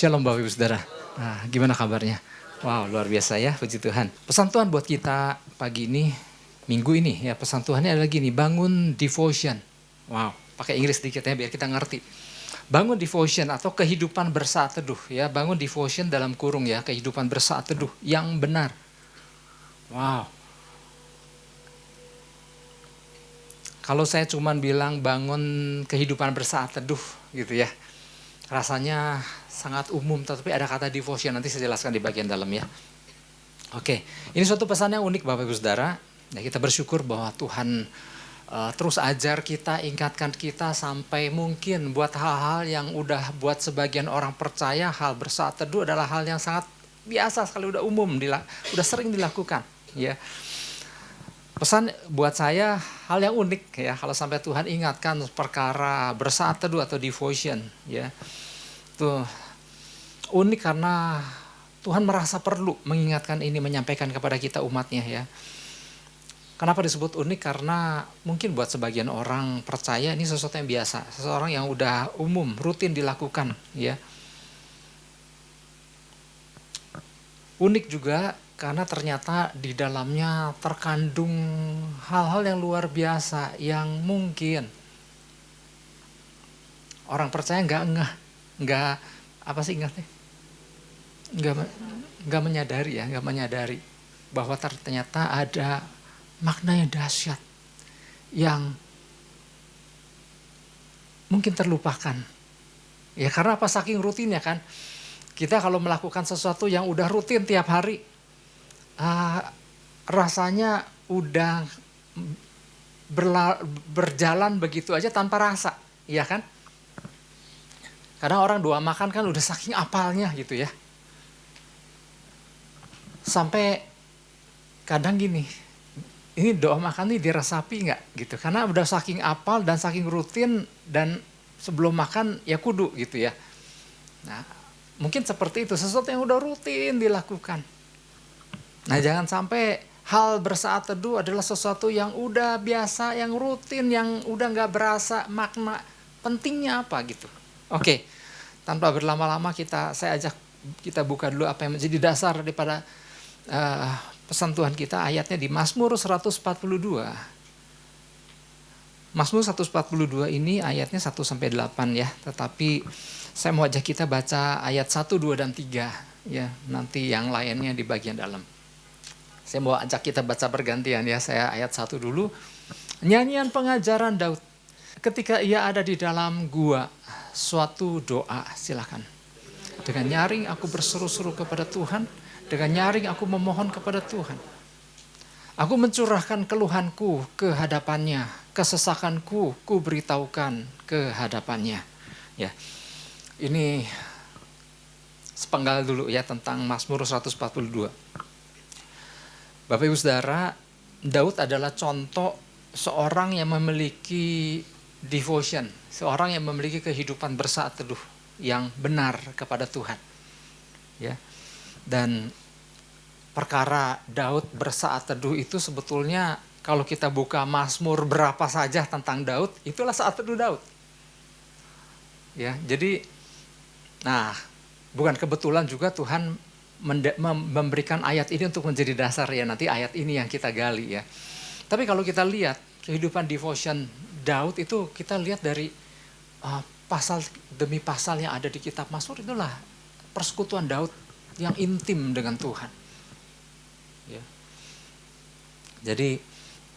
Shalom Bapak Ibu Saudara. Nah, gimana kabarnya? Wow, luar biasa ya, puji Tuhan. Pesan Tuhan buat kita pagi ini, minggu ini ya, pesan Tuhannya adalah gini, bangun devotion. Wow, pakai Inggris sedikit ya biar kita ngerti. Bangun devotion atau kehidupan bersaat teduh ya, bangun devotion dalam kurung ya, kehidupan bersaat teduh yang benar. Wow. Kalau saya cuman bilang bangun kehidupan bersaat teduh gitu ya, rasanya sangat umum, tetapi ada kata devotion, nanti saya jelaskan di bagian dalam ya. Oke, ini suatu pesan yang unik Bapak Ibu Saudara. Ya, kita bersyukur bahwa Tuhan terus ajar kita, ingatkan kita sampai mungkin buat hal-hal yang udah buat sebagian orang percaya hal bersaat teduh adalah hal yang sangat biasa sekali, udah umum, udah sering dilakukan. Ya, pesan buat saya hal yang unik ya, kalau sampai Tuhan ingatkan perkara bersaat teduh atau devotion ya. Tuh unik karena Tuhan merasa perlu mengingatkan ini, menyampaikan kepada kita umatnya ya. Kenapa disebut unik? Karena mungkin buat sebagian orang percaya ini sesuatu yang biasa, seseorang yang udah umum, rutin dilakukan ya. Unik juga karena ternyata di dalamnya terkandung hal-hal yang luar biasa yang mungkin orang percaya nggak apa sih ingatnya, nggak menyadari bahwa ternyata ada makna yang dahsyat yang mungkin terlupakan ya, karena apa, saking rutinnya kan kita kalau melakukan sesuatu yang udah rutin tiap hari, rasanya udah berjalan begitu aja tanpa rasa, iya kan? Kadang orang doa makan kan udah saking apalnya gitu ya. Sampai kadang gini, ini doa makan nih diresapi nggak gitu. Karena udah saking apal dan saking rutin dan sebelum makan ya kudu gitu ya. Nah mungkin seperti itu, sesuatu yang udah rutin dilakukan. Nah jangan sampai hal bersaat teduh adalah sesuatu yang udah biasa, yang rutin, yang udah nggak berasa makna pentingnya apa gitu. Oke, tanpa berlama-lama saya ajak kita buka dulu apa yang menjadi dasar daripada pesan Tuhan kita. Ayatnya di Mazmur 142. Mazmur 142 ini ayatnya 1-8 ya. Tetapi saya mau ajak kita baca ayat 1, 2, dan 3 ya. Nanti yang lainnya di bagian dalam. Saya mau ajak kita baca bergantian ya. Saya ayat 1 dulu. Nyanyian pengajaran Daud ketika ia ada di dalam gua, suatu doa, silakan. Dengan nyaring aku berseru-seru kepada Tuhan, dengan nyaring aku memohon kepada Tuhan. Aku mencurahkan keluhanku ke hadapannya, kesesakanku ku beritahukan ke hadapannya. Ya, ini sepenggal dulu ya tentang Mazmur 142. Bapak Ibu Saudara, Daud adalah contoh seorang yang memiliki devotion, seorang yang memiliki kehidupan bersaat teduh yang benar kepada Tuhan. Ya. Dan perkara Daud bersaat teduh itu sebetulnya kalau kita buka Mazmur berapa saja tentang Daud, itulah saat teduh Daud. Ya, jadi bukan kebetulan juga Tuhan memberikan ayat ini untuk menjadi dasar ya, nanti ayat ini yang kita gali ya. Tapi kalau kita lihat kehidupan devotion Daud itu, kita lihat dari pasal demi pasal yang ada di kitab Mazmur, itulah persekutuan Daud yang intim dengan Tuhan. Ya. Jadi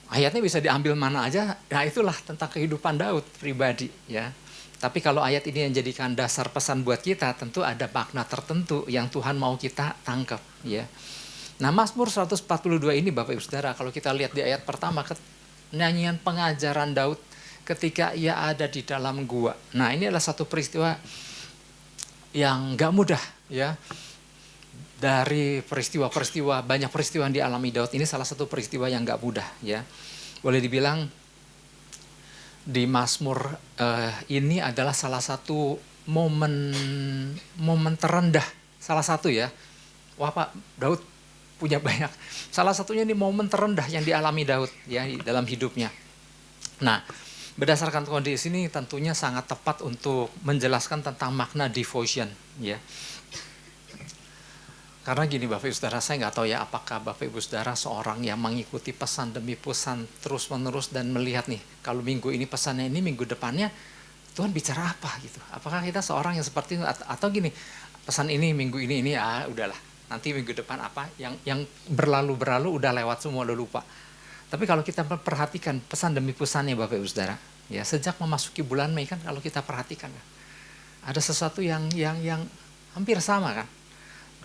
ayatnya bisa diambil mana aja, nah itulah tentang kehidupan Daud pribadi ya. Tapi kalau ayat ini yang jadikan dasar pesan buat kita, tentu ada makna tertentu yang Tuhan mau kita tangkap ya. Nah Mazmur 142 ini Bapak Ibu Saudara, kalau kita lihat di ayat pertama, nyanyian pengajaran Daud ketika ia ada di dalam gua. Nah ini adalah satu peristiwa yang gak mudah ya. Dari peristiwa-peristiwa, banyak peristiwa yang dialami Daud, ini salah satu peristiwa yang gak mudah ya. Boleh dibilang di Mazmur ini adalah salah satu momen terendah, salah satu ya. Wah Pak, Daud punya banyak. Salah satunya ini momen terendah yang dialami Daud ya dalam hidupnya. Nah, Berdasarkan kondisi ini tentunya sangat tepat untuk menjelaskan tentang makna devotion, ya. Karena gini Bapak Ibu Saudara, saya nggak tahu ya apakah Bapak Ibu Saudara seorang yang mengikuti pesan demi pesan terus menerus dan melihat nih, kalau minggu ini pesannya ini, minggu depannya Tuhan bicara apa gitu. Apakah kita seorang yang seperti itu atau gini, pesan ini minggu ini udahlah, nanti minggu depan apa yang berlalu udah lewat semua, udah lupa. Tapi kalau kita perhatikan pesan demi pesannya Bapak Ibu Saudara, ya sejak memasuki bulan Mei kan, kalau kita perhatikan ada sesuatu yang hampir sama kan.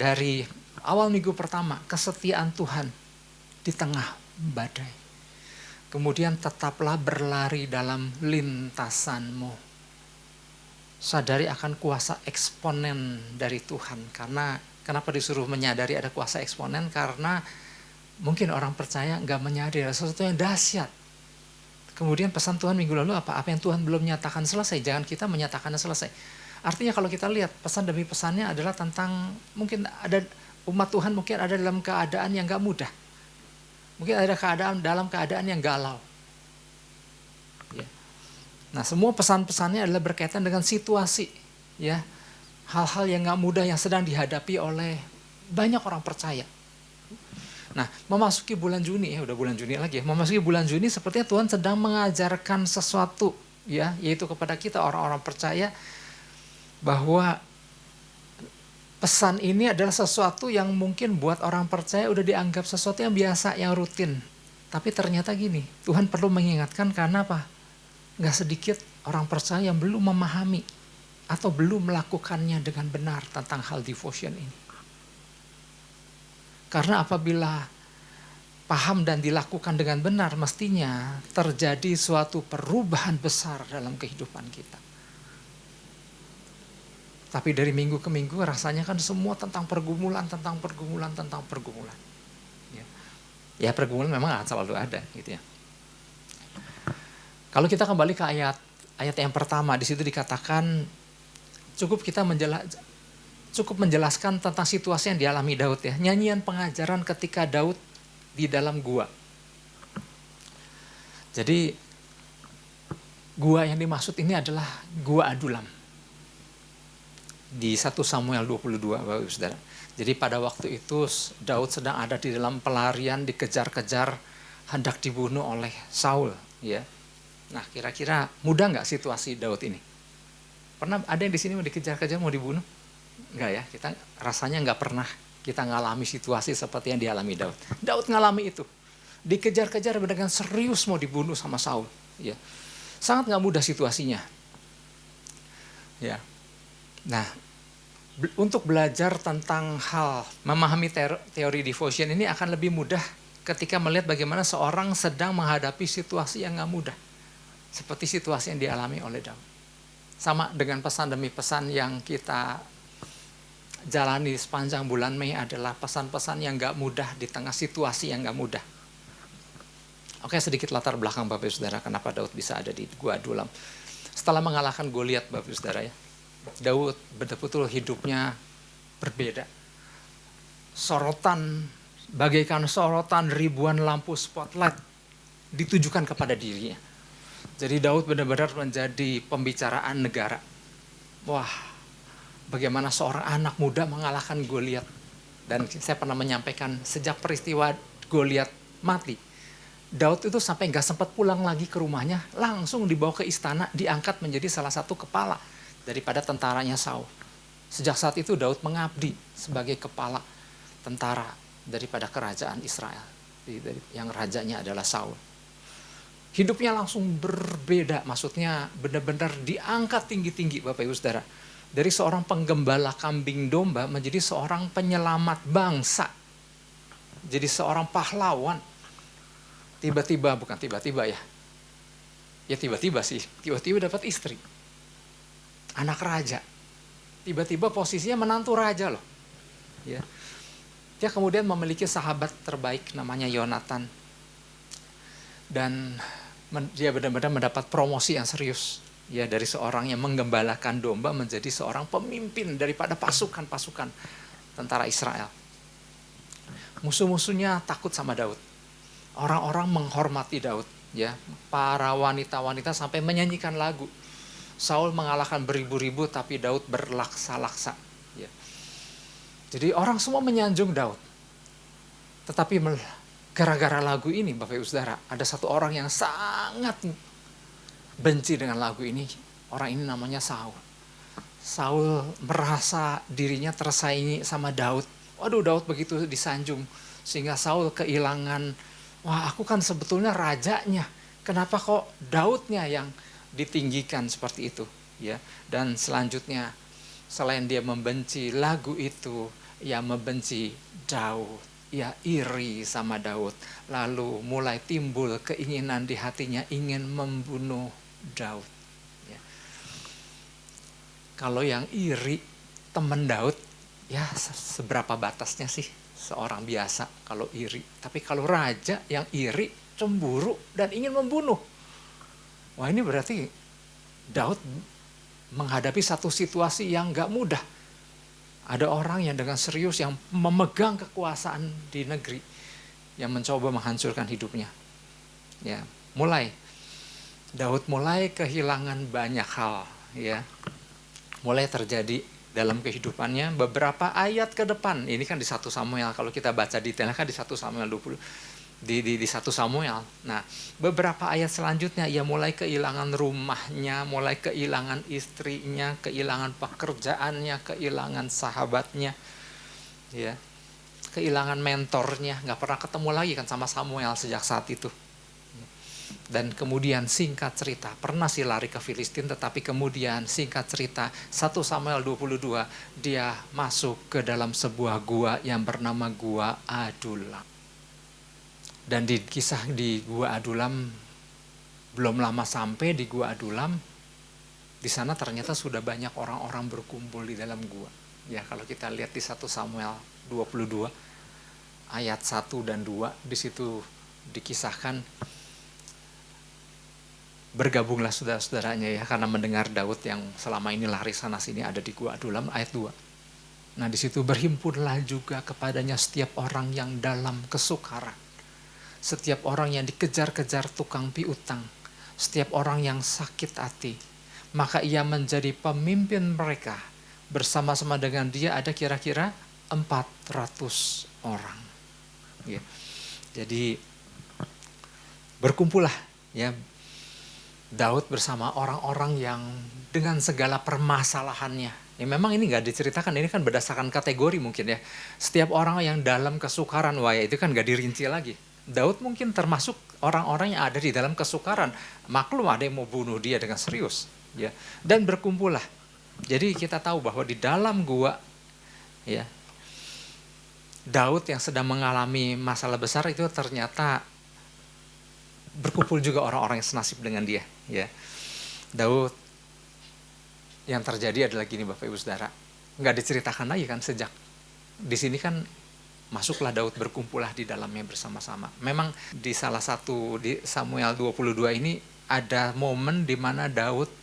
Dari awal minggu pertama, kesetiaan Tuhan di tengah badai. Kemudian tetaplah berlari dalam lintasanmu. Sadari akan kuasa eksponen dari Tuhan. Karena kenapa disuruh menyadari ada kuasa eksponen? Karena mungkin orang percaya nggak menyadari ada sesuatu yang dahsyat. Kemudian pesan Tuhan minggu lalu apa? Apa yang Tuhan belum nyatakan selesai, jangan kita menyatakannya selesai. Artinya kalau kita lihat pesan demi pesannya adalah tentang mungkin ada umat Tuhan mungkin ada dalam keadaan yang gak mudah. Mungkin ada dalam keadaan yang galau. Ya. Nah semua pesan-pesannya adalah berkaitan dengan situasi. Ya, hal-hal yang gak mudah yang sedang dihadapi oleh banyak orang percaya. Nah memasuki bulan Juni, udah bulan Juni lagi ya. Memasuki bulan Juni sepertinya Tuhan sedang mengajarkan sesuatu. Ya, yaitu kepada kita orang-orang percaya. Bahwa pesan ini adalah sesuatu yang mungkin buat orang percaya udah dianggap sesuatu yang biasa, yang rutin. Tapi ternyata gini, Tuhan perlu mengingatkan karena apa? Gak sedikit orang percaya yang belum memahami atau belum melakukannya dengan benar tentang hal devotion ini. Karena apabila paham dan dilakukan dengan benar, mestinya terjadi suatu perubahan besar dalam kehidupan kita. Tapi dari minggu ke minggu rasanya kan semua tentang pergumulan. Ya pergumulan memang selalu ada gitu ya. Kalau kita kembali ke ayat yang pertama, di situ dikatakan cukup menjelaskan tentang situasi yang dialami Daud ya. Nyanyian pengajaran ketika Daud di dalam gua. Jadi gua yang dimaksud ini adalah gua Adulam. Di 1 Samuel 22 Bapak Ibu Saudara. Jadi pada waktu itu Daud sedang ada di dalam pelarian, dikejar-kejar, hendak dibunuh oleh Saul. Ya. Nah kira-kira mudah nggak situasi Daud ini? Pernah ada yang di sini mau dikejar-kejar, mau dibunuh? Enggak ya, kita rasanya nggak pernah kita ngalami situasi seperti yang dialami Daud. Daud ngalami itu. Dikejar-kejar dengan serius mau dibunuh sama Saul. Ya. Sangat nggak mudah situasinya. Ya. Nah, untuk belajar tentang hal memahami teori devotion ini akan lebih mudah ketika melihat bagaimana seorang sedang menghadapi situasi yang gak mudah. Seperti situasi yang dialami oleh Daud. Sama dengan pesan demi pesan yang kita jalani sepanjang bulan Mei adalah pesan-pesan yang gak mudah di tengah situasi yang gak mudah. Oke, sedikit latar belakang Bapak Ibu Saudara kenapa Daud bisa ada di Gua Adulam. Setelah mengalahkan Goliat Bapak Ibu Saudara ya. Daud betul-betul hidupnya berbeda. Bagaikan sorotan ribuan lampu spotlight ditujukan kepada dirinya. Jadi Daud benar-benar menjadi pembicaraan negara. Wah, bagaimana seorang anak muda mengalahkan Goliat. Dan saya pernah menyampaikan sejak peristiwa Goliat mati, Daud itu sampai nggak sempat pulang lagi ke rumahnya, langsung dibawa ke istana, diangkat menjadi salah satu kepala daripada tentaranya Saul. Sejak saat itu Daud mengabdi sebagai kepala tentara daripada kerajaan Israel, yang rajanya adalah Saul. Hidupnya langsung berbeda, maksudnya benar-benar diangkat tinggi-tinggi Bapak Ibu Saudara. Dari seorang penggembala kambing domba menjadi seorang penyelamat bangsa. Jadi seorang pahlawan. Tiba-tiba dapat istri. Anak raja. Tiba-tiba posisinya menantu raja loh. Ya. Dia kemudian memiliki sahabat terbaik namanya Yonatan. Dan dia benar-benar mendapat promosi yang serius. Ya, dari seorang yang menggembalakan domba menjadi seorang pemimpin daripada pasukan-pasukan tentara Israel. Musuh-musuhnya takut sama Daud. Orang-orang menghormati Daud. Ya, para wanita-wanita sampai menyanyikan lagu. Saul mengalahkan beribu-ribu tapi Daud berlaksa-laksa. Ya. Jadi orang semua menyanjung Daud. Tetapi gara-gara lagu ini Bapak Ibu Saudara, ada satu orang yang sangat benci dengan lagu ini. Orang ini namanya Saul. Saul merasa dirinya tersaingi sama Daud. Waduh, Daud begitu disanjung. Sehingga Saul kehilangan, wah aku kan sebetulnya rajanya. Kenapa kok Daudnya yang ditinggikan seperti itu? Ya. Dan selanjutnya, selain dia membenci lagu itu, ia membenci Daud. Ia iri sama Daud. Lalu mulai timbul keinginan di hatinya ingin membunuh Daud. Ya. Kalau yang iri teman Daud, ya seberapa batasnya sih seorang biasa kalau iri. Tapi kalau raja yang iri, cemburu dan ingin membunuh. Wah ini berarti Daud menghadapi satu situasi yang gak mudah. Ada orang yang dengan serius yang memegang kekuasaan di negeri yang mencoba menghancurkan hidupnya. Ya, Daud mulai kehilangan banyak hal, ya. Mulai terjadi dalam kehidupannya beberapa ayat ke depan. Ini kan di 1 Samuel, kalau kita baca detailnya kan di 1 Samuel 20 di 1 Samuel. Nah, beberapa ayat selanjutnya ia mulai kehilangan rumahnya, mulai kehilangan istrinya, kehilangan pekerjaannya, kehilangan sahabatnya. Ya. Kehilangan mentornya, nggak pernah ketemu lagi kan sama Samuel sejak saat itu. Dan kemudian singkat cerita, pernah sih lari ke Filistin, tetapi kemudian singkat cerita 1 Samuel 22 dia masuk ke dalam sebuah gua yang bernama Gua Adulam. Dan di kisah di Gua Adulam, belum lama sampai di Gua Adulam, di sana ternyata sudah banyak orang-orang berkumpul di dalam gua. Ya kalau kita lihat di 1 Samuel 22 ayat 1 dan 2, di situ dikisahkan, bergabunglah saudara-saudaranya ya karena mendengar Daud yang selama ini lari sana sini ada di Gua Adulam, ayat 2. Nah di situ berhimpunlah juga kepadanya setiap orang yang dalam kesukaran, setiap orang yang dikejar-kejar tukang piutang, setiap orang yang sakit hati, maka ia menjadi pemimpin mereka. Bersama-sama dengan dia ada kira-kira 400 orang. Ya. Jadi berkumpullah ya Daud bersama orang-orang yang dengan segala permasalahannya. Ya memang ini nggak diceritakan, ini kan berdasarkan kategori mungkin ya. Setiap orang yang dalam kesukaran, wah ya itu kan nggak dirinci lagi. Daud mungkin termasuk orang-orang yang ada di dalam kesukaran. Maklum ada yang mau bunuh dia dengan serius. Ya. Dan berkumpullah. Jadi kita tahu bahwa di dalam gua, ya Daud yang sedang mengalami masalah besar itu ternyata berkumpul juga orang-orang yang senasib dengan dia. Ya, Daud yang terjadi adalah gini Bapak Ibu Saudara, nggak diceritakan lagi kan sejak di sini kan masuklah Daud berkumpullah di dalamnya bersama-sama. Memang di salah satu di Samuel 22 ini ada momen di mana Daud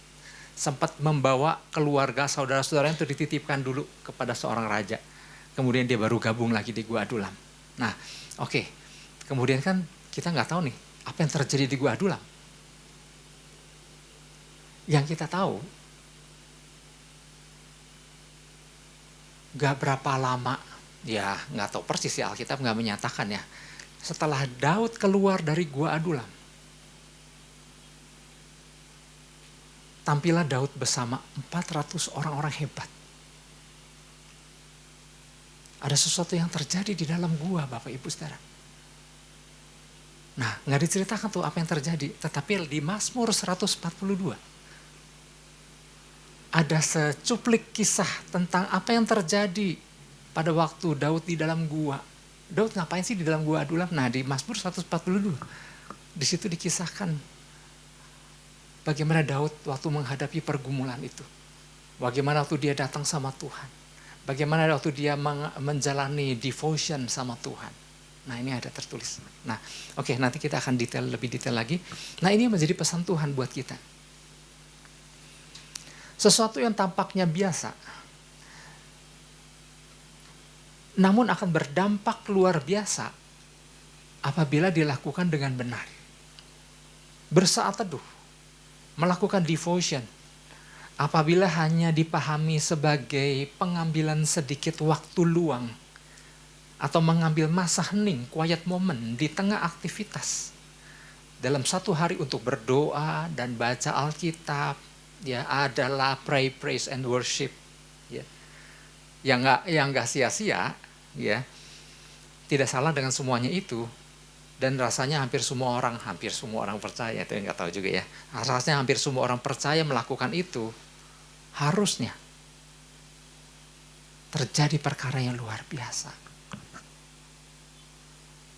sempat membawa keluarga saudara-saudaranya untuk dititipkan dulu kepada seorang raja. Kemudian dia baru gabung lagi di Gua Adulam. Nah, oke. Kemudian kan kita nggak tahu nih apa yang terjadi di Gua Adulam. Yang kita tahu, gak berapa lama, ya gak tahu persis ya, Alkitab gak menyatakan ya. Setelah Daud keluar dari Gua Adulam, tampillah Daud bersama 400 orang-orang hebat. Ada sesuatu yang terjadi di dalam gua Bapak Ibu Saudara. Nah gak diceritakan tuh apa yang terjadi, tetapi di Mazmur 142, ada secuplik kisah tentang apa yang terjadi pada waktu Daud di dalam gua. Daud ngapain sih di dalam Gua Adulam? Nah di Mazmur 142, di situ dikisahkan bagaimana Daud waktu menghadapi pergumulan itu. Bagaimana waktu dia datang sama Tuhan. Bagaimana waktu dia menjalani devotion sama Tuhan. Nah ini ada tertulis. Nah oke, nanti kita akan lebih detail lagi. Nah ini menjadi pesan Tuhan buat kita. Sesuatu yang tampaknya biasa, namun akan berdampak luar biasa apabila dilakukan dengan benar. Bersaat teduh, melakukan devotion, apabila hanya dipahami sebagai pengambilan sedikit waktu luang atau mengambil masa hening, quiet moment di tengah aktivitas dalam satu hari untuk berdoa dan baca Alkitab, ya adalah pray, praise and worship, ya. Yang nggak sia-sia, ya. Tidak salah dengan semuanya itu. Dan rasanya hampir semua orang percaya, itu nggak tahu juga ya. Rasanya hampir semua orang percaya melakukan itu. Harusnya terjadi perkara yang luar biasa.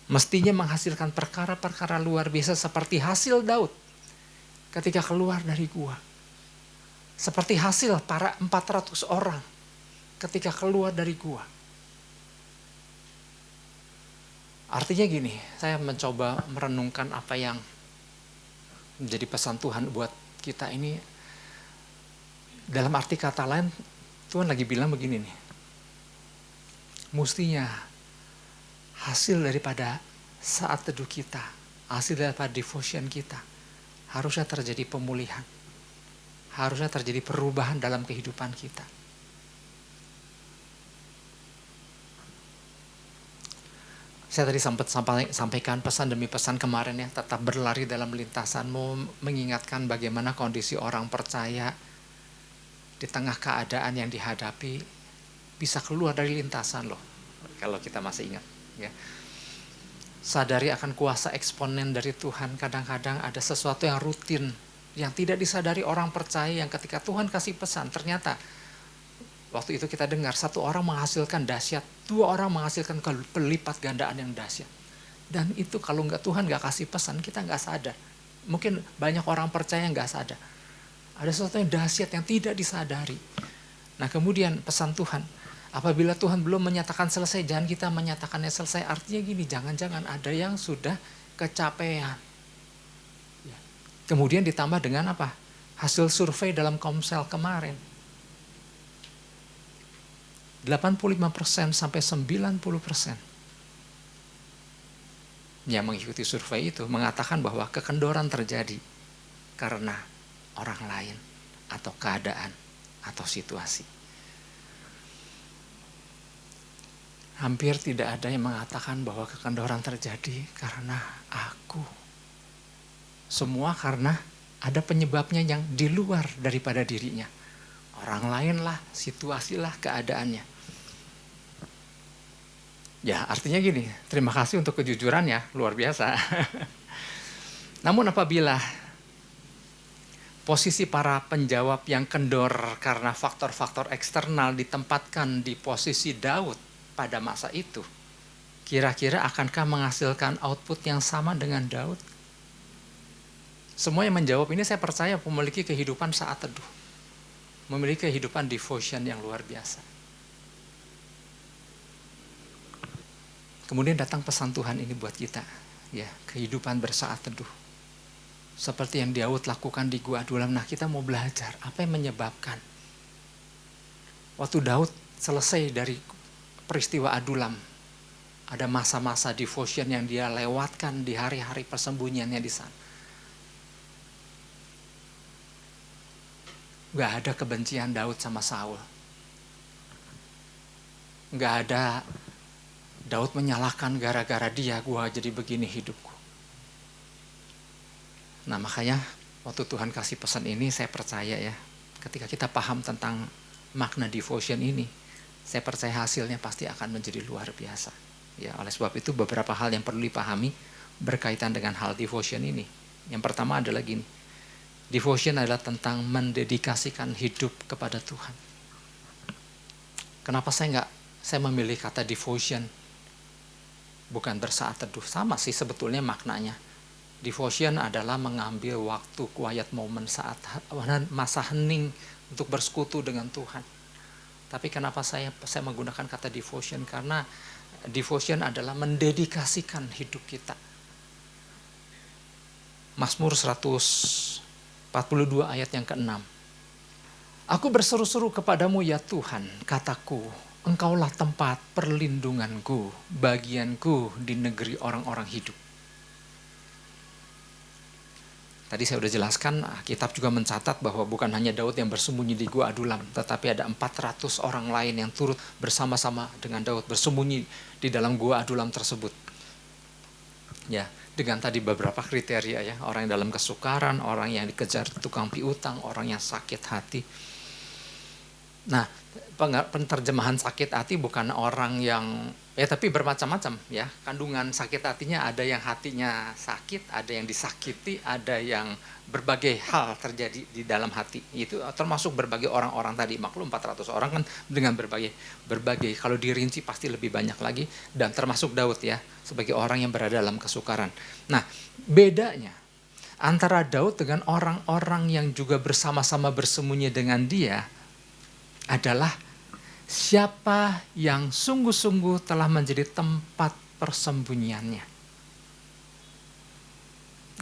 Mestinya menghasilkan perkara-perkara luar biasa seperti hasil Daud ketika keluar dari gua. Seperti hasil para 400 orang ketika keluar dari gua. Artinya gini, saya mencoba merenungkan apa yang menjadi pesan Tuhan buat kita ini. Dalam arti kata lain, Tuhan lagi bilang begini nih. Mestinya hasil daripada saat teduh kita, hasil daripada devotion kita, harusnya terjadi pemulihan. Harusnya terjadi perubahan dalam kehidupan kita. Saya tadi sempat sampaikan pesan demi pesan kemarin ya, tetap berlari dalam lintasanmu, mengingatkan bagaimana kondisi orang percaya di tengah keadaan yang dihadapi bisa keluar dari lintasan loh, kalau kita masih ingat ya. Sadari akan kuasa eksponen dari Tuhan. Kadang-kadang ada sesuatu yang rutin yang tidak disadari orang percaya, yang ketika Tuhan kasih pesan ternyata waktu itu kita dengar satu orang menghasilkan dahsyat, dua orang menghasilkan pelipat gandaan yang dahsyat. Dan itu kalau Tuhan nggak kasih pesan, kita nggak sadar. Mungkin banyak orang percaya nggak sadar. Ada sesuatu yang dahsyat yang tidak disadari. Nah kemudian pesan Tuhan, apabila Tuhan belum menyatakan selesai, jangan kita menyatakannya selesai. Artinya gini, jangan-jangan ada yang sudah kecapean. Kemudian ditambah dengan apa? Hasil survei dalam Komsel kemarin. 85% sampai 90% yang mengikuti survei itu mengatakan bahwa kekendoran terjadi karena orang lain atau keadaan atau situasi. Hampir tidak ada yang mengatakan bahwa kekendoran terjadi karena aku. Semua karena ada penyebabnya yang di luar daripada dirinya. Orang lain lah, situasi lah, keadaannya. Ya artinya gini, terima kasih untuk kejujurannya, luar biasa. Namun apabila posisi para penjawab yang kendor karena faktor-faktor eksternal ditempatkan di posisi Daud pada masa itu, kira-kira akankah menghasilkan output yang sama dengan Daud? Semua yang menjawab ini saya percaya memiliki kehidupan saat teduh, memiliki kehidupan devotion yang luar biasa. Kemudian datang pesan Tuhan ini buat kita, ya, kehidupan bersaat teduh. Seperti yang Daud lakukan di Gua Adulam. Nah, kita mau belajar apa yang menyebabkan waktu Daud selesai dari peristiwa Adulam, ada masa-masa devotion yang dia lewatkan di hari-hari persembunyiannya di sana. Gak ada kebencian Daud sama Saul. Gak ada Daud menyalahkan gara-gara dia gua jadi begini hidupku. Nah makanya waktu Tuhan kasih pesan ini, saya percaya ya, ketika kita paham tentang makna devotion ini, saya percaya hasilnya pasti akan menjadi luar biasa. Ya, oleh sebab itu beberapa hal yang perlu dipahami berkaitan dengan hal devotion ini. Yang pertama adalah gini, devotion adalah tentang mendedikasikan hidup kepada Tuhan. Kenapa saya memilih kata devotion, bukan bersaat teduh? Sama sih sebetulnya maknanya. Devotion adalah mengambil waktu quiet moment saat masa hening untuk bersekutu dengan Tuhan. Tapi kenapa saya menggunakan kata devotion? Karena devotion adalah mendedikasikan hidup kita. Mazmur 142 ayat yang ke-6. Aku berseru-seru kepadamu ya Tuhan, kataku, Engkaulah tempat perlindunganku, bagianku di negeri orang-orang hidup. Tadi saya sudah jelaskan, kitab juga mencatat bahwa bukan hanya Daud yang bersembunyi di Gua Adulam, tetapi ada 400 orang lain yang turut bersama-sama dengan Daud bersembunyi di dalam Gua Adulam tersebut. Ya, dengan tadi beberapa kriteria ya, orang yang dalam kesukaran, orang yang dikejar tukang piutang, orang yang sakit hati. Nah, penterjemahan sakit hati bukan orang yang tapi bermacam-macam ya. Kandungan sakit hatinya ada yang hatinya sakit, ada yang disakiti, ada yang berbagai hal terjadi di dalam hati. Itu termasuk berbagai orang-orang tadi. Maklum 400 orang kan dengan berbagai kalau dirinci pasti lebih banyak lagi, dan termasuk Daud ya sebagai orang yang berada dalam kesukaran. Nah, bedanya antara Daud dengan orang-orang yang juga bersama-sama bersembunyi dengan dia adalah siapa yang sungguh-sungguh telah menjadi tempat persembunyiannya.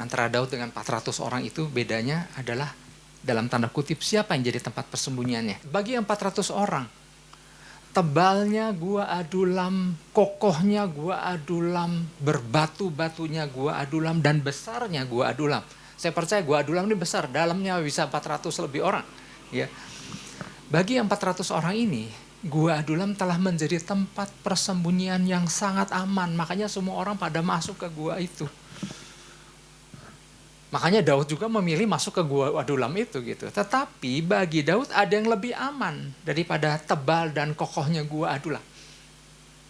Antara Daud dengan 400 orang itu bedanya adalah dalam tanda kutip siapa yang jadi tempat persembunyiannya. Bagi yang 400 orang, tebalnya Gua Adulam, kokohnya Gua Adulam, berbatu-batunya Gua Adulam, dan besarnya Gua Adulam. Saya percaya Gua Adulam ini besar, dalamnya bisa 400 lebih orang. Ya. Bagi yang 400 orang ini, Gua Adulam telah menjadi tempat persembunyian yang sangat aman. Makanya semua orang pada masuk ke gua itu. Makanya Daud juga memilih masuk ke Gua Adulam itu gitu. Tetapi bagi Daud ada yang lebih aman daripada tebal dan kokohnya Gua Adulam,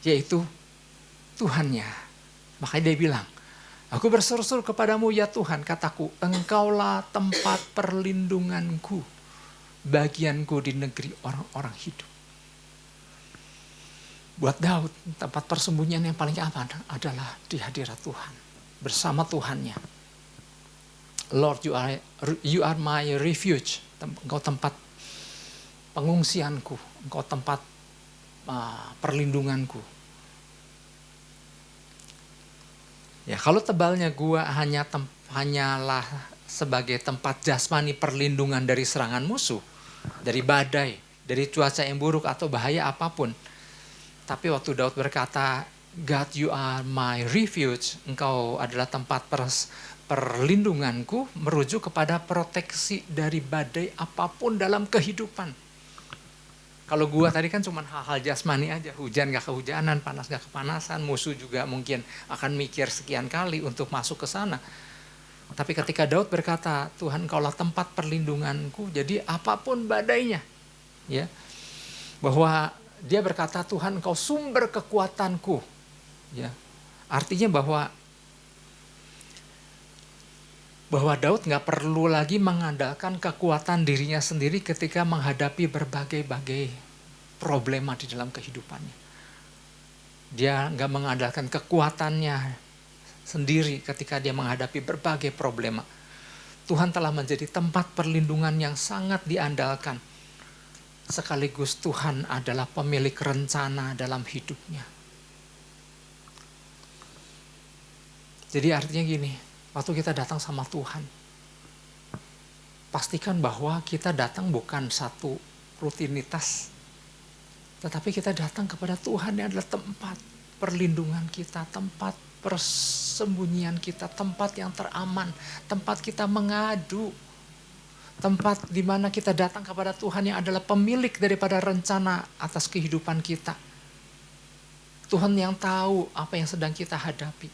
yaitu Tuhannya. Makanya dia bilang, aku berseru-seru kepadamu ya Tuhan, kataku, engkaulah tempat perlindunganku, bagianku di negeri orang-orang hidup. Buat Daud, tempat persembunyian yang paling aman adalah di hadirat Tuhan, bersama Tuhannya. Lord, you are my refuge. Engkau tempat pengungsianku, engkau tempat perlindunganku. Ya, kalau tebalnya gua hanyalah sebagai tempat jasmani perlindungan dari serangan musuh, dari badai, dari cuaca yang buruk atau bahaya apapun. Tapi waktu Daud berkata, God, you are my refuge, engkau adalah tempat perlindunganku, merujuk kepada proteksi dari badai apapun dalam kehidupan. Kalau gua tadi kan cuma hal-hal jasmani aja, hujan gak kehujanan, panas gak kepanasan, musuh juga mungkin akan mikir sekian kali untuk masuk ke sana. Tapi ketika Daud berkata, Tuhan engkaulah tempat perlindunganku, jadi apapun badainya, ya, bahwa dia berkata Tuhan engkau sumber kekuatanku, ya, artinya bahwa Daud nggak perlu lagi mengandalkan kekuatan dirinya sendiri ketika menghadapi berbagai problema di dalam kehidupannya. Dia nggak mengandalkan kekuatannya sendiri ketika dia menghadapi berbagai problema. Tuhan telah menjadi tempat perlindungan yang sangat diandalkan. Sekaligus Tuhan adalah pemilik rencana dalam hidupnya. Jadi artinya gini, waktu kita datang sama Tuhan, pastikan bahwa kita datang bukan satu rutinitas, tetapi kita datang kepada Tuhan yang adalah tempat perlindungan kita, tempat persembunyian kita, tempat yang teraman, tempat kita mengadu, tempat di mana kita datang kepada Tuhan yang adalah pemilik daripada rencana atas kehidupan kita. Tuhan yang tahu apa yang sedang kita hadapi.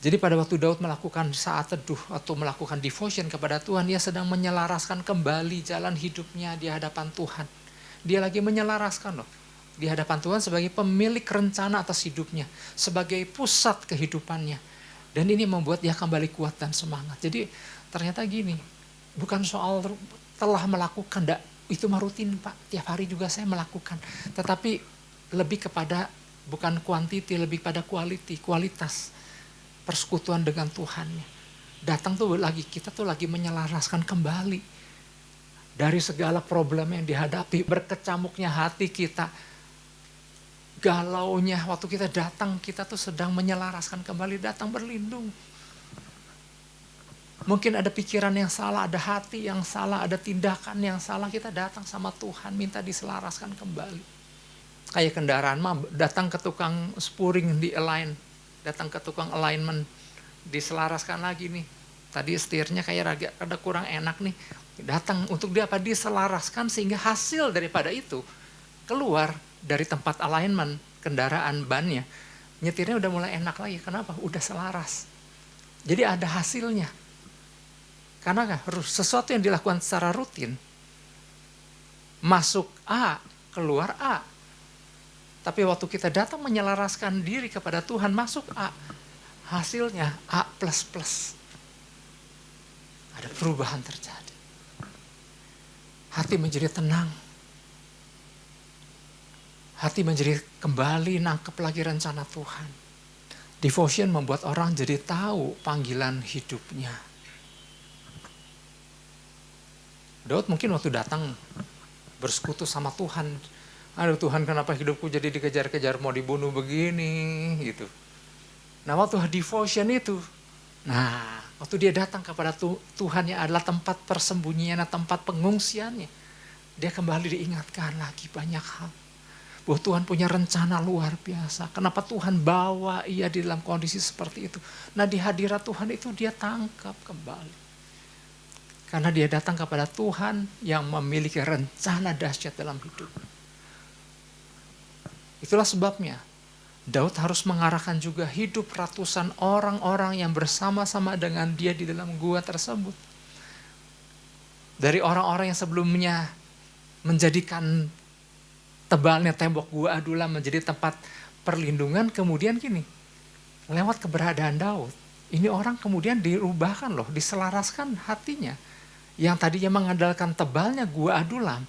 Jadi pada waktu Daud melakukan saat teduh atau melakukan devotion kepada Tuhan, dia sedang menyelaraskan kembali jalan hidupnya di hadapan Tuhan. Dia lagi menyelaraskan loh di hadapan Tuhan sebagai pemilik rencana atas hidupnya, sebagai pusat kehidupannya. Dan ini membuat dia kembali kuat dan semangat. Jadi ternyata gini, bukan soal telah melakukan, itu mah rutin Pak, tiap hari juga saya melakukan. Tetapi lebih kepada bukan kuantiti, lebih pada kualitas persekutuan dengan Tuhannya. Datang tuh lagi, kita tuh lagi menyelaraskan kembali dari segala problem yang dihadapi, berkecamuknya hati kita, galaunya waktu kita datang, kita tuh sedang menyelaraskan kembali, datang berlindung. Mungkin ada pikiran yang salah, ada hati yang salah, ada tindakan yang salah, kita datang sama Tuhan, minta diselaraskan kembali. Kayak kendaraan mah, datang ke tukang spuring di align, datang ke tukang alignment, diselaraskan lagi nih. Tadi setirnya kayak ada kurang enak nih. Datang untuk dia apa? Diselaraskan sehingga hasil daripada itu keluar dari tempat alignment kendaraan bannya. Nyetirnya udah mulai enak lagi. Kenapa? Udah selaras. Jadi ada hasilnya. Karena sesuatu yang dilakukan secara rutin, masuk A, keluar A. Tapi waktu kita datang menyelaraskan diri kepada Tuhan, masuk A, hasilnya A++. Ada perubahan terjadi. Hati menjadi tenang. Hati menjadi kembali nangkep lagi rencana Tuhan. Devotion membuat orang jadi tahu panggilan hidupnya. Daud mungkin waktu datang bersekutu sama Tuhan. Aduh Tuhan, kenapa hidupku jadi dikejar-kejar, mau dibunuh begini gitu. Nah waktu devotion itu, nah waktu dia datang kepada Tuhan yang adalah tempat persembunyiannya, tempat pengungsiannya, dia kembali diingatkan lagi banyak hal. Bahwa Tuhan punya rencana luar biasa. Kenapa Tuhan bawa ia di dalam kondisi seperti itu. Nah di hadirat Tuhan itu dia tangkap kembali. Karena dia datang kepada Tuhan yang memiliki rencana dahsyat dalam hidup. Itulah sebabnya Daud harus mengarahkan juga hidup ratusan orang-orang yang bersama-sama dengan dia di dalam gua tersebut. Dari orang-orang yang sebelumnya menjadikan tebalnya tembok gua Adulam menjadi tempat perlindungan, kemudian gini, lewat keberadaan Daud, ini orang kemudian dirubahkan loh, diselaraskan hatinya. Yang tadinya mengandalkan tebalnya gua Adulam,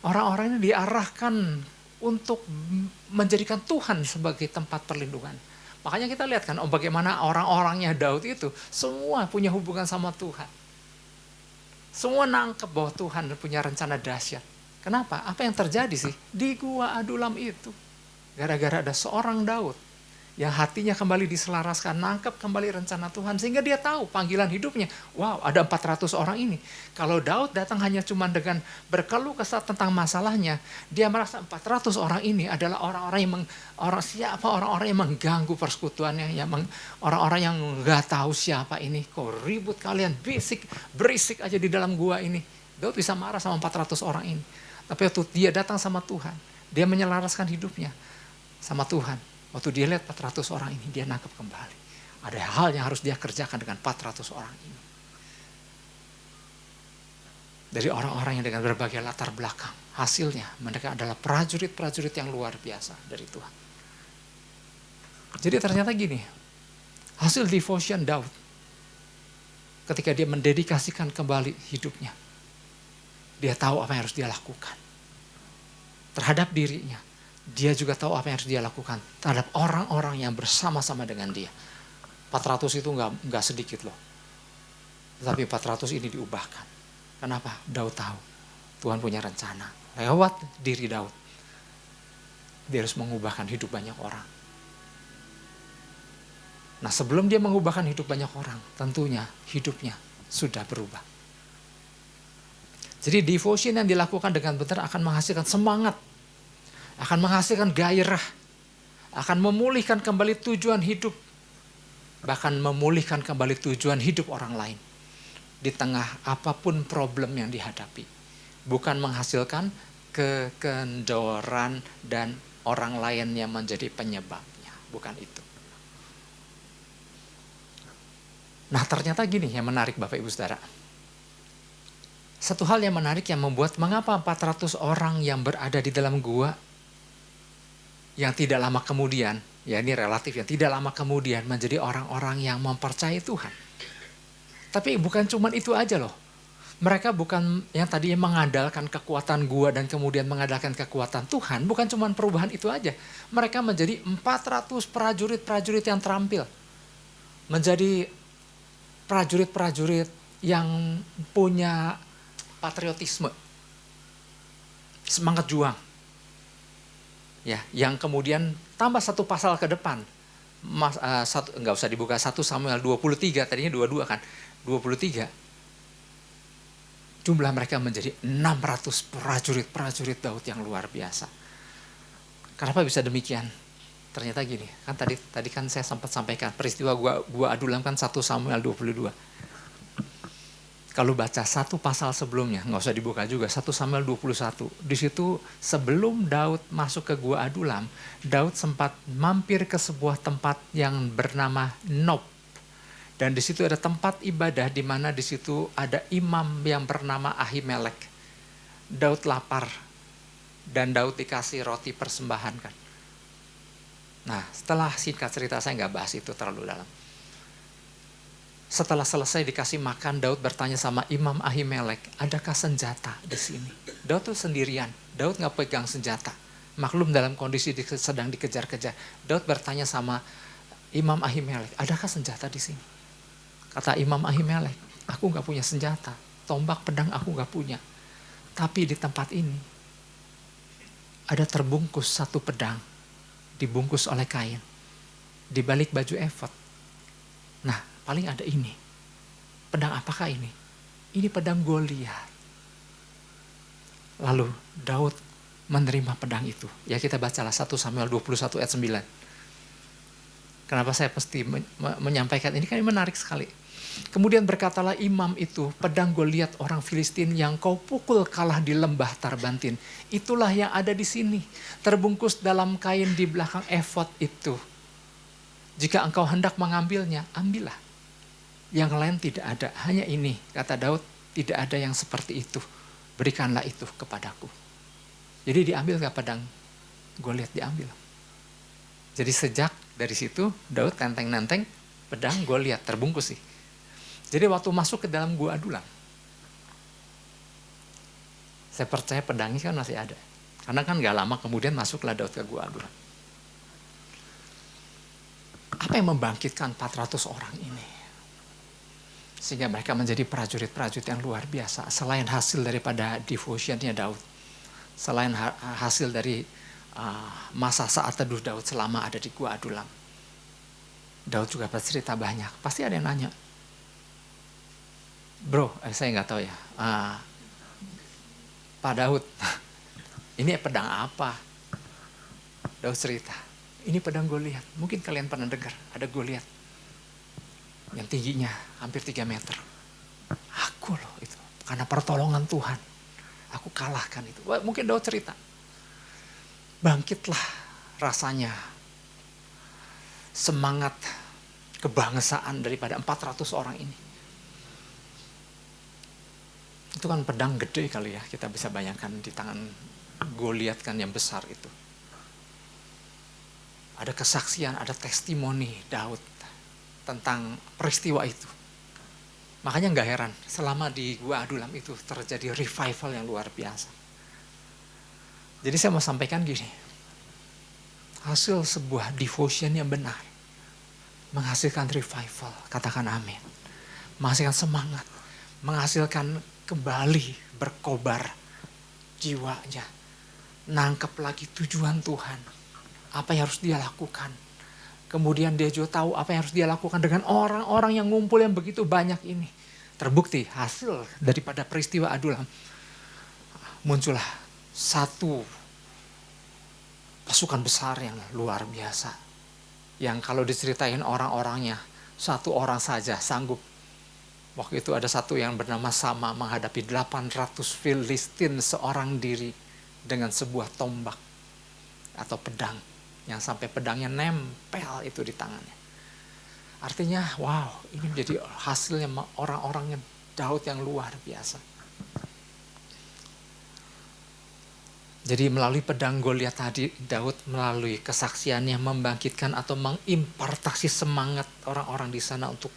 orang-orang ini diarahkan untuk menjadikan Tuhan sebagai tempat perlindungan. Makanya kita lihat kan, bagaimana orang-orangnya Daud itu semua punya hubungan sama Tuhan. Semua nangkep bahwa Tuhan punya rencana dahsyat. Kenapa? Apa yang terjadi sih di gua Adulam itu? Gara-gara ada seorang Daud yang hatinya kembali diselaraskan, nangkep kembali rencana Tuhan, sehingga dia tahu panggilan hidupnya. Wow, ada 400 orang ini. Kalau Daud datang hanya cuma dengan berkeluh kesah tentang masalahnya, dia merasa 400 orang ini adalah orang-orang yang mengganggu persekutuannya, orang-orang yang nggak tahu siapa ini, kok ribut kalian, berisik aja di dalam gua ini. Daud bisa marah sama 400 orang ini. Tapi waktu dia datang sama Tuhan, dia menyelaraskan hidupnya sama Tuhan. Waktu dia lihat 400 orang ini, dia nangkep kembali. Ada hal yang harus dia kerjakan dengan 400 orang ini. Dari orang-orang yang dengan berbagai latar belakang. Hasilnya mereka adalah prajurit-prajurit yang luar biasa dari Tuhan. Jadi ternyata gini, hasil devotion Daud, ketika dia mendedikasikan kembali hidupnya, dia tahu apa yang harus dia lakukan. Terhadap dirinya. Dia juga tahu apa yang harus dia lakukan terhadap orang-orang yang bersama-sama dengan dia. 400 itu enggak sedikit loh. Tetapi 400 ini diubahkan. Kenapa? Daud tahu Tuhan punya rencana. Lewat diri Daud, dia harus mengubahkan hidup banyak orang. Nah sebelum dia mengubahkan hidup banyak orang, tentunya hidupnya sudah berubah. Jadi devotion yang dilakukan dengan benar akan menghasilkan semangat, akan menghasilkan gairah, akan memulihkan kembali tujuan hidup, bahkan memulihkan kembali tujuan hidup orang lain di tengah apapun problem yang dihadapi. Bukan menghasilkan kekendoran dan orang lain yang menjadi penyebabnya, bukan itu. Nah ternyata gini yang menarik Bapak Ibu Saudara. Satu hal yang menarik yang membuat mengapa 400 orang yang berada di dalam gua yang tidak lama kemudian, ya ini relatif, yang tidak lama kemudian menjadi orang-orang yang mempercayai Tuhan. Tapi bukan cuma itu aja loh. Mereka bukan yang tadinya mengandalkan kekuatan gua dan kemudian mengandalkan kekuatan Tuhan. Bukan cuma perubahan itu aja. Mereka menjadi 400 prajurit-prajurit yang terampil. Menjadi prajurit-prajurit yang punya patriotisme. Semangat juang. Ya, yang kemudian tambah satu pasal ke depan. Enggak usah dibuka 1 Samuel 23, tadinya 22 kan. 23. Jumlah mereka menjadi 600 prajurit-prajurit Daud yang luar biasa. Kenapa bisa demikian? Ternyata gini, kan tadi kan saya sempat sampaikan peristiwa gua Adulam kan 1 Samuel 22. Kalau baca satu pasal sebelumnya, nggak usah dibuka juga, 1 Samuel 21. Di situ sebelum Daud masuk ke Gua Adulam, Daud sempat mampir ke sebuah tempat yang bernama Nob. Dan di situ ada tempat ibadah di mana di situ ada imam yang bernama Ahimelek. Daud lapar dan Daud dikasih roti persembahan kan. Nah, setelah singkat cerita, saya nggak bahas itu terlalu dalam. Setelah selesai dikasih makan, Daud bertanya sama Imam Ahimelek, adakah senjata di sini? Daud tuh sendirian, Daud nggak pegang senjata. Maklum dalam kondisi sedang dikejar-kejar. Daud bertanya sama Imam Ahimelek, adakah senjata di sini? Kata Imam Ahimelek, aku nggak punya senjata, tombak pedang aku nggak punya. Tapi di tempat ini ada terbungkus satu pedang, dibungkus oleh kain, di balik baju efod. Nah, paling ada ini. Pedang apakah ini? Ini pedang Goliat. Lalu Daud menerima pedang itu. Ya kita bacalah 1 Samuel 21 ayat 9. Kenapa saya pasti menyampaikan ini? Kan ini menarik sekali. Kemudian berkatalah imam itu, pedang Goliat orang Filistin yang kau pukul kalah di lembah Tarbantin. Itulah yang ada di sini. Terbungkus dalam kain di belakang efod itu. Jika engkau hendak mengambilnya, ambillah. Yang lain tidak ada, hanya ini. Kata Daud, tidak ada yang seperti itu. Berikanlah itu kepadaku. Jadi diambil gak pedang Goliat? Diambil. Jadi sejak dari situ, Daud tenteng-nenteng pedang Goliat, terbungkus sih. Jadi waktu masuk ke dalam Gua Adulam, saya percaya pedangnya kan masih ada. Karena kan gak lama kemudian masuklah Daud ke Gua Adulam. Apa yang membangkitkan 400 orang ini? Sehingga mereka menjadi prajurit-prajurit yang luar biasa. Selain hasil daripada devotionnya Daud. Selain hasil dari masa saat teduh Daud selama ada di Gua Adulam. Daud juga bercerita banyak. Pasti ada yang nanya. Bro, saya nggak tahu ya. Pak Daud, ini pedang apa? Daud cerita. Ini pedang Goliat. Mungkin kalian pernah dengar ada Goliat yang tingginya hampir 3 meter. Aku loh itu. Karena pertolongan Tuhan. Aku kalahkan itu. Mungkin Daud cerita. Bangkitlah rasanya. Semangat kebangsaan daripada 400 orang ini. Itu kan pedang gede kali ya. Kita bisa bayangkan di tangan Goliat kan yang besar itu. Ada kesaksian, ada testimoni Daud tentang peristiwa itu. Makanya gak heran, selama di Gua Adulam itu terjadi revival yang luar biasa. Jadi saya mau sampaikan gini, hasil sebuah devotion yang benar, menghasilkan revival, katakan amin. Menghasilkan semangat, menghasilkan kembali berkobar jiwanya, nangkep lagi tujuan Tuhan. Apa yang harus dia lakukan. Kemudian dia juga tahu apa yang harus dia lakukan dengan orang-orang yang ngumpul yang begitu banyak ini. Terbukti hasil daripada peristiwa Adulam. Muncullah satu pasukan besar yang luar biasa. Yang kalau diceritain orang-orangnya, satu orang saja sanggup. Waktu itu ada satu yang bernama Sama menghadapi 800 Filistin seorang diri dengan sebuah tombak atau pedang. Yang sampai pedangnya nempel itu di tangannya. Artinya wow, ini menjadi hasilnya orang-orang Daud yang luar biasa. Jadi melalui pedang Goliat tadi, Daud melalui kesaksiannya membangkitkan atau mengimpartasi semangat orang-orang di sana untuk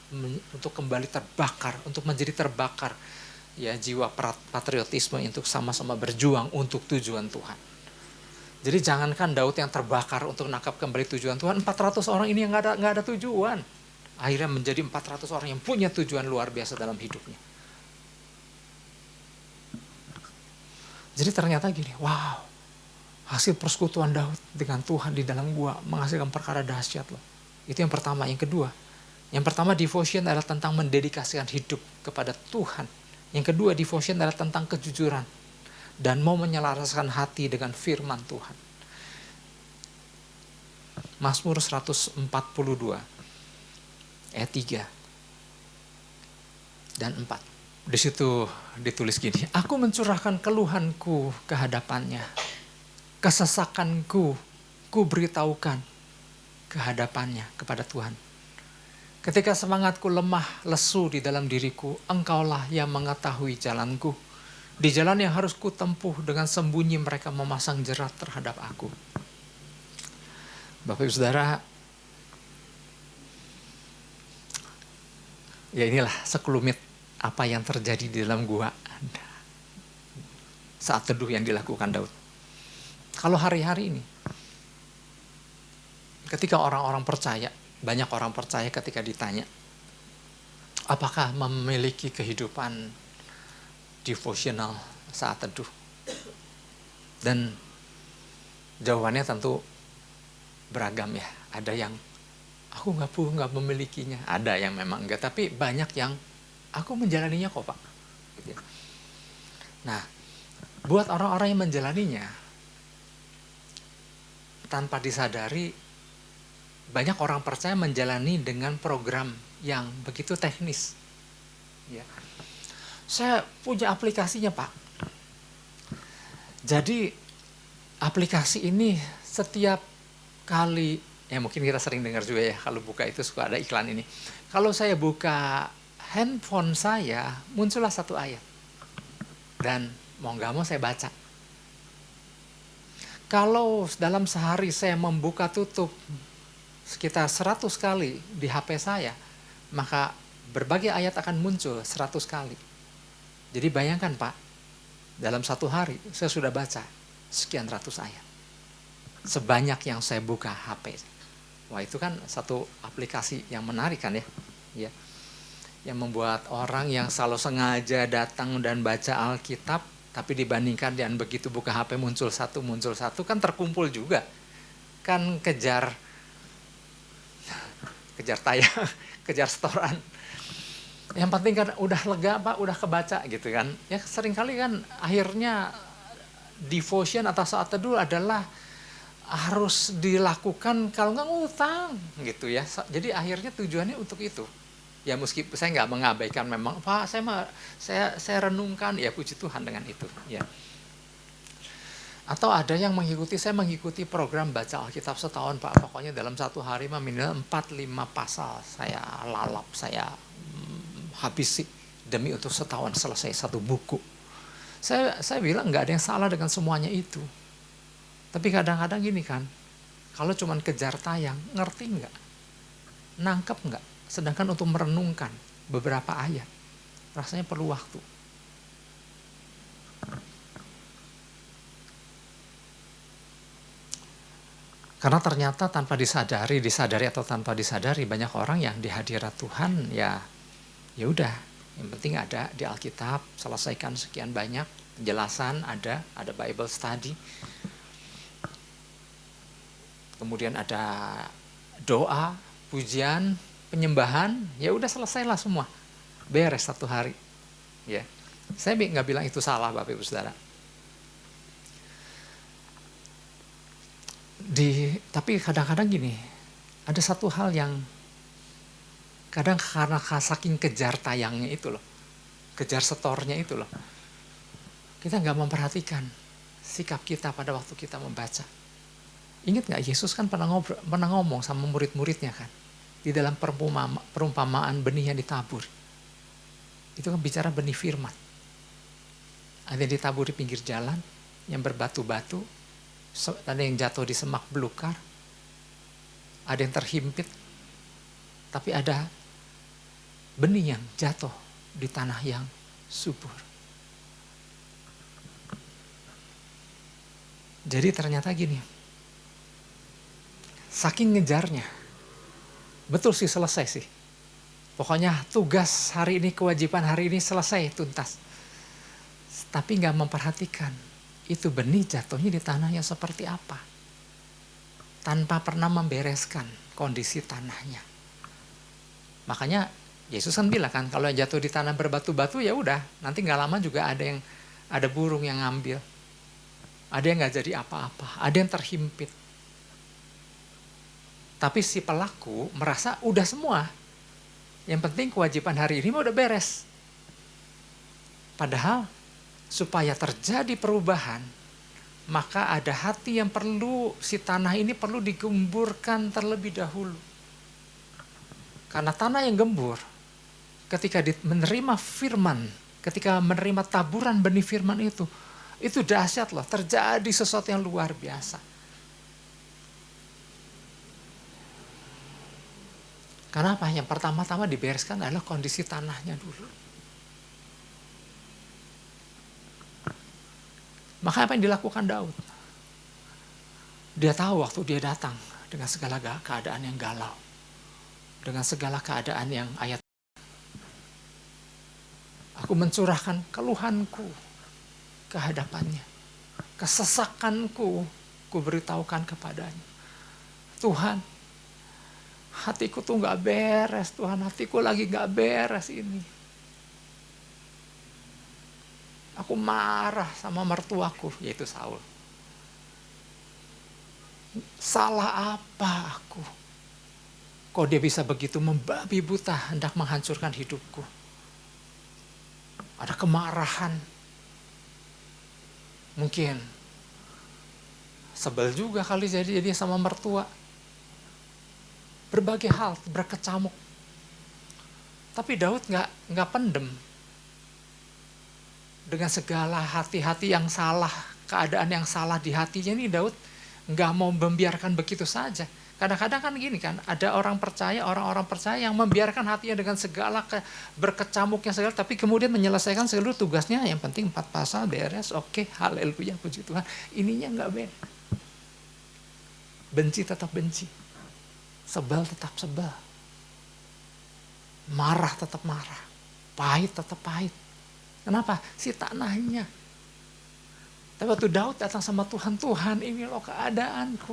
kembali terbakar, untuk menjadi terbakar ya jiwa patriotisme untuk sama-sama berjuang untuk tujuan Tuhan. Jadi jangankan Daud yang terbakar untuk menangkap kembali tujuan Tuhan, 400 orang ini yang nggak ada tujuan. Akhirnya menjadi 400 orang yang punya tujuan luar biasa dalam hidupnya. Jadi ternyata gini, wow, hasil persekutuan Daud dengan Tuhan di dalam gua menghasilkan perkara dahsyat loh. Itu yang pertama. Yang kedua, yang pertama devotion adalah tentang mendedikasikan hidup kepada Tuhan. Yang kedua devotion adalah tentang kejujuran. Dan mau menyelaraskan hati dengan firman Tuhan. Mazmur 142 ayat 3 dan 4. Di situ ditulis gini, aku mencurahkan keluhanku ke hadapannya, kesesakanku ku beritahukan ke hadapannya, kepada Tuhan. Ketika semangatku lemah, lesu di dalam diriku, Engkaulah yang mengetahui jalanku. Di jalan yang harus ku tempuh, dengan sembunyi mereka memasang jerat terhadap aku. Bapak Ibu Saudara, ya inilah sekelumit apa yang terjadi di dalam gua saat teduh yang dilakukan Daud. Kalau hari-hari ini, ketika orang-orang percaya, banyak orang percaya ketika ditanya, apakah memiliki kehidupan devotional saat teduh? Dan jawabannya tentu beragam ya. Ada yang aku nggak memilikinya, ada yang memang enggak, tapi banyak yang aku menjalaninya kok Pak. Gitu ya. Nah, buat orang-orang yang menjalaninya, tanpa disadari, banyak orang percaya menjalani dengan program yang begitu teknis. Ya. Saya punya aplikasinya Pak. Jadi aplikasi ini setiap kali, ya mungkin kita sering dengar juga ya, kalau buka itu suka ada iklan ini. Kalau saya buka handphone saya, muncullah satu ayat. Dan mau nggak mau saya baca. Kalau dalam sehari saya membuka tutup sekitar 100 kali di HP saya, maka berbagai ayat akan muncul 100 kali. Jadi bayangkan Pak, dalam satu hari saya sudah baca sekian ratus ayat. Sebanyak yang saya buka HP. Wah, itu kan satu aplikasi yang menarik kan ya. Ya. Yang membuat orang yang selalu sengaja datang dan baca Alkitab, tapi dibandingkan dengan begitu buka HP muncul satu kan terkumpul juga. Kan kejar tayang, kejar setoran. Yang penting kan udah lega Pak, udah kebaca gitu kan. Ya seringkali kan akhirnya devotion atau saat teduh adalah harus dilakukan kalau nggak ngutang gitu ya. Jadi akhirnya tujuannya untuk itu. Ya meskipun saya nggak mengabaikan memang Pak, saya renungkan, ya puji Tuhan dengan itu ya. Atau ada yang saya mengikuti program baca Alkitab setahun Pak. Pokoknya dalam satu hari minimal 4-5 pasal saya lalap, saya habisi demi untuk setahun selesai satu buku. Saya bilang nggak ada yang salah dengan semuanya itu. Tapi kadang-kadang gini kan, kalau cuman kejar tayang, ngerti nggak? Nangkep nggak? Sedangkan untuk merenungkan beberapa ayat, rasanya perlu waktu. Karena ternyata tanpa disadari atau tanpa disadari, banyak orang yang di hadirat Tuhan ya udah, yang penting ada di Alkitab, selesaikan sekian banyak, penjelasan ada Bible study. Kemudian ada doa, pujian, penyembahan, ya udah selesailah semua. Beres satu hari. Ya. Saya nggak bilang itu salah Bapak Ibu Saudara. Tapi kadang-kadang gini, ada satu hal yang kadang karena saking kejar tayangnya itu loh, kejar setornya itu loh, kita nggak memperhatikan sikap kita pada waktu kita membaca. Ingat nggak, Yesus kan pernah ngomong sama murid-muridnya kan, di dalam perumpamaan benih yang ditabur. Itu kan bicara benih firman. Ada yang ditabur di pinggir jalan, yang berbatu-batu, ada yang jatuh di semak belukar, ada yang terhimpit, tapi ada benih yang jatuh di tanah yang subur. Jadi ternyata gini, saking ngejarnya, betul sih selesai sih. Pokoknya tugas hari ini, kewajiban hari ini selesai, tuntas. Tapi gak memperhatikan, itu benih jatuhnya di tanah yang seperti apa. Tanpa pernah membereskan kondisi tanahnya. Makanya Yesus kan bilang kan, kalau yang jatuh di tanah berbatu-batu ya udah, nanti gak lama juga ada burung yang ngambil. Ada yang gak jadi apa-apa, ada yang terhimpit. Tapi si pelaku merasa udah semua. Yang penting kewajiban hari ini udah beres. Padahal supaya terjadi perubahan, maka ada hati yang perlu, si tanah ini perlu digemburkan terlebih dahulu. Karena tanah yang gembur, ketika menerima firman, ketika menerima taburan benih firman itu dahsyat loh, terjadi sesuatu yang luar biasa. Kenapa? Yang pertama-tama dibereskan adalah kondisi tanahnya dulu. Maka apa yang dilakukan Daud? Dia tahu waktu dia datang dengan segala keadaan yang galau, dengan segala keadaan yang ayat, aku mencurahkan keluhanku ke hadapannya, kesesakanku ku beritahukan kepadanya. Tuhan, hatiku tuh gak beres, Tuhan, hatiku lagi gak beres ini. Aku marah sama mertuaku, yaitu Saul. Salah apa aku? Kok dia bisa begitu membabi buta hendak menghancurkan hidupku? Ada kemarahan. Mungkin sebel juga kali jadi dia sama mertua. Berbagai hal berkecamuk. Tapi Daud nggak pendem. Dengan segala hati-hati yang salah, keadaan yang salah di hatinya ini, Daud nggak mau membiarkan begitu saja. Kadang-kadang kan gini kan, ada orang-orang percaya yang membiarkan hatinya dengan segala berkecamuknya segala, tapi kemudian menyelesaikan seluruh tugasnya, yang penting 4 pasal beres, oke, haleluya, puji Tuhan. Ininya nggak beres. Benci tetap benci, sebel tetap sebel, marah tetap marah, pahit tetap pahit. Kenapa? Si tanahnya. Tapi waktu Daud datang sama Tuhan, Tuhan ini loh keadaanku.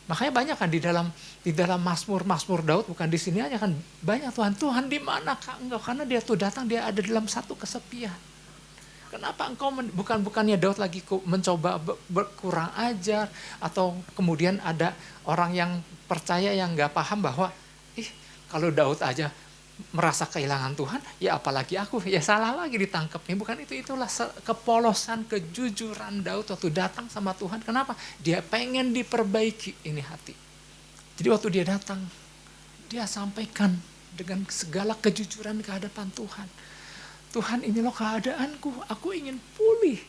Makanya banyak kan di dalam Mazmur Daud, bukan di sini aja kan, banyak Tuhan di mana kak engkau? Karena dia tuh datang, dia ada dalam satu kesepian. Kenapa engkau bukannya Daud lagi mencoba berkurang ajar, atau kemudian ada orang yang percaya yang nggak paham bahwa kalau Daud aja merasa kehilangan Tuhan, ya apalagi aku, ya salah lagi ditangkapnya. Bukan itulah kepolosan, kejujuran Daud waktu datang sama Tuhan. Kenapa? Dia pengen diperbaiki ini hati. Jadi waktu dia datang, dia sampaikan dengan segala kejujuran ke hadapan Tuhan. Tuhan, ini loh keadaanku, aku ingin pulih.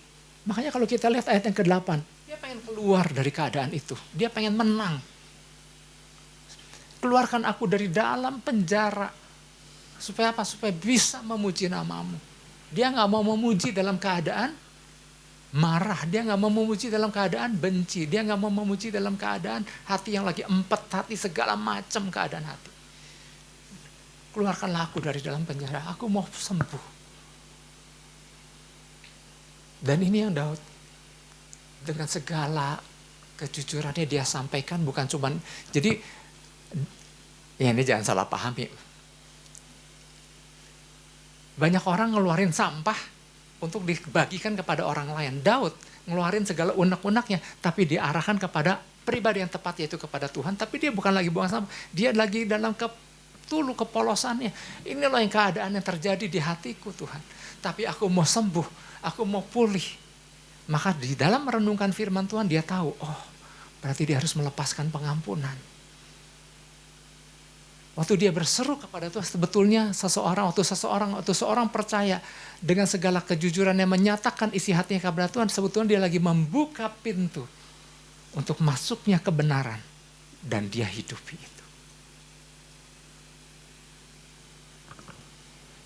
Makanya kalau kita lihat ayat yang ke-8, dia pengen keluar dari keadaan itu. Dia pengen menang. Keluarkan aku dari dalam penjara. Supaya apa? Supaya bisa memuji namamu. Dia gak mau memuji dalam keadaan marah. Dia gak mau memuji dalam keadaan benci. Dia gak mau memuji dalam keadaan hati yang lagi empet hati, segala macam keadaan hati. Keluarkanlah aku dari dalam penjara. Aku mau sembuh. Dan ini yang Daud dengan segala kejujurannya dia sampaikan, bukan cuman, jadi ya ini jangan salah paham ya. Banyak orang ngeluarin sampah untuk dibagikan kepada orang lain. Daud ngeluarin segala unek-uneknya, tapi diarahkan kepada pribadi yang tepat, yaitu kepada Tuhan. Tapi dia bukan lagi buang sampah, dia lagi dalam kepolosannya. Ini loh yang keadaan yang terjadi di hatiku Tuhan. Tapi aku mau sembuh, aku mau pulih. Maka di dalam merenungkan firman Tuhan dia tahu, oh berarti dia harus melepaskan pengampunan. Waktu dia berseru kepada Tuhan, sebetulnya seorang percaya dengan segala kejujuran yang menyatakan isi hatinya kepada Tuhan, sebetulnya dia lagi membuka pintu untuk masuknya kebenaran dan dia hidupi itu.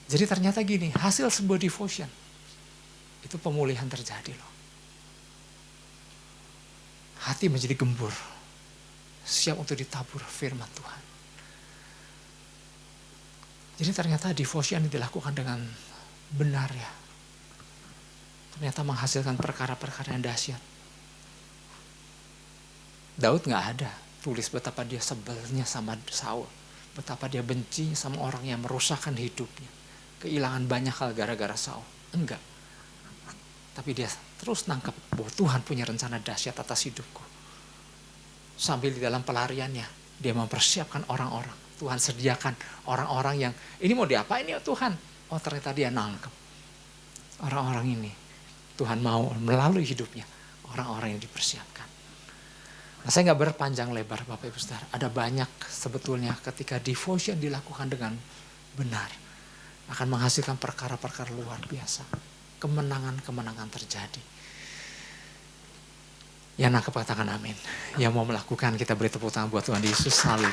Jadi ternyata gini, hasil sebuah devotion itu pemulihan terjadi loh. Hati menjadi gembur, siap untuk ditabur firman Tuhan. Jadi ternyata devotion dilakukan dengan benar ya. Ternyata menghasilkan perkara-perkara yang dahsyat. Daud gak ada tulis betapa dia sebelnya sama Saul. Betapa dia benci sama orang yang merusakkan hidupnya. Kehilangan banyak hal gara-gara Saul. Enggak. Tapi dia terus nangkep bahwa Tuhan punya rencana dahsyat atas hidupku. Sambil di dalam pelariannya, dia mempersiapkan orang-orang. Tuhan sediakan orang-orang yang, ini mau diapain ya Tuhan? Oh ternyata dia nangkep. Orang-orang ini, Tuhan mau melalui hidupnya, orang-orang yang dipersiapkan. Nah, saya nggak berpanjang lebar Bapak Ibu Saudara. Ada banyak sebetulnya ketika devotion dilakukan dengan benar. Akan menghasilkan perkara-perkara luar biasa. Kemenangan-kemenangan terjadi. Yang nangkep katakan amin. Yang mau melakukan kita beri tepuk tangan buat Tuhan Yesus. Haleluya.